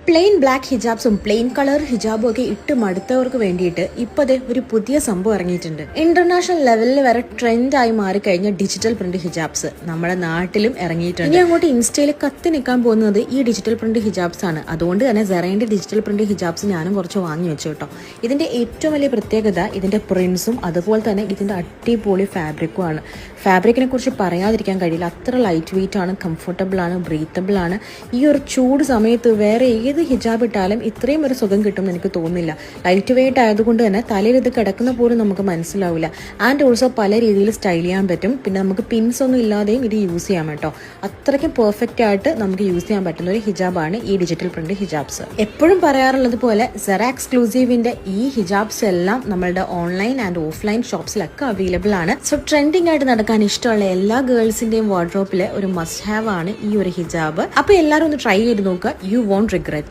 Plain black ഹിജാബ്സും plain colour ഹിജാബും ഒക്കെ ഇട്ട് മടുത്തവർക്ക് വേണ്ടിയിട്ട് ഇപ്പതേ ഒരു പുതിയ സംഭവം ഇറങ്ങിയിട്ടുണ്ട്. ഇന്റർനാഷണൽ ലെവലിൽ വരെ ട്രെൻഡായി മാറിക്കഴിഞ്ഞ ഡിജിറ്റൽ പ്രിന്റ് ഹിജാബ്സ് നമ്മുടെ നാട്ടിലും ഇറങ്ങിയിട്ടുണ്ട്. ഇനി അങ്ങോട്ട് ഇൻസ്റ്റയിൽ കത്തി നിൽക്കാൻ പോകുന്നത് ഈ ഡിജിറ്റൽ പ്രിന്റ് ഹിജാബ്സ് ആണ്. അതുകൊണ്ട് തന്നെ സെറയുടെ ഡിജിറ്റൽ പ്രിന്റ് ഹിജാബ്സ് ഞാനും കുറച്ച് വാങ്ങി വെച്ചു കേട്ടോ. ഇതിന്റെ ഏറ്റവും വലിയ പ്രത്യേകത ഇതിന്റെ പ്രിന്റ്സും അതുപോലെ തന്നെ ഇതിന്റെ അടിപൊളി ഫാബ്രിക്കും ആണ്. ഫാബ്രിക്കിനെ കുറിച്ച് പറയാതിരിക്കാൻ കഴിയില്ല. അത്ര ലൈറ്റ് വെയിറ്റ് ആണ്, കംഫർട്ടബിൾ ആണ്, ബ്രീത്തബിൾ ആണ്. ഈ ഒരു ചൂട് സമയത്ത് വേറെ ഏത് ഹിജാബ് ഇട്ടാലും ഇത്രയും ഒരു സുഖം കിട്ടുമെന്ന് എനിക്ക് തോന്നുന്നില്ല. ലൈറ്റ് വെയിറ്റ് ആയതുകൊണ്ട് തന്നെ തലയിൽ ഇത് കിടക്കുന്ന പോലും നമുക്ക് മനസ്സിലാവില്ല. ആൻഡ് ഓൾസോ പല രീതിയിൽ സ്റ്റൈൽ ചെയ്യാൻ പറ്റും. പിന്നെ നമുക്ക് പിൻസ് ഒന്നും ഇല്ലാതെയും ഇത് യൂസ് ചെയ്യാൻ കേട്ടോ. അത്രയ്ക്കും പെർഫെക്റ്റ് ആയിട്ട് നമുക്ക് യൂസ് ചെയ്യാൻ പറ്റുന്ന ഒരു ഹിജാബാണ് ഈ ഡിജിറ്റൽ പ്രിന്റ് ഹിജാബ്സ്. എപ്പോഴും പറയാറുള്ളത് പോലെ സെറ എക്സ്ക്ലൂസീവിന്റെ ഈ ഹിജാബ്സ് എല്ലാം നമ്മളുടെ ഓൺലൈൻ ആൻഡ് ഓഫ്ലൈൻ ഷോപ്സിലൊക്കെ അവൈലബിൾ ആണ്. സോ ട്രെൻഡിങ് ആയിട്ട് നടക്കാൻ ഇഷ്ടമുള്ള എല്ലാ ഗേൾസിന്റെയും വാർഡ്രോപ്പിലെ ഒരു മസ്റ്റ് ഹാവ് ആണ് ഈ ഒരു ഹിജാബ്. അപ്പൊ എല്ലാവരും ഒന്ന് ട്രൈ ചെയ്ത് നോക്കുക. You won't regret.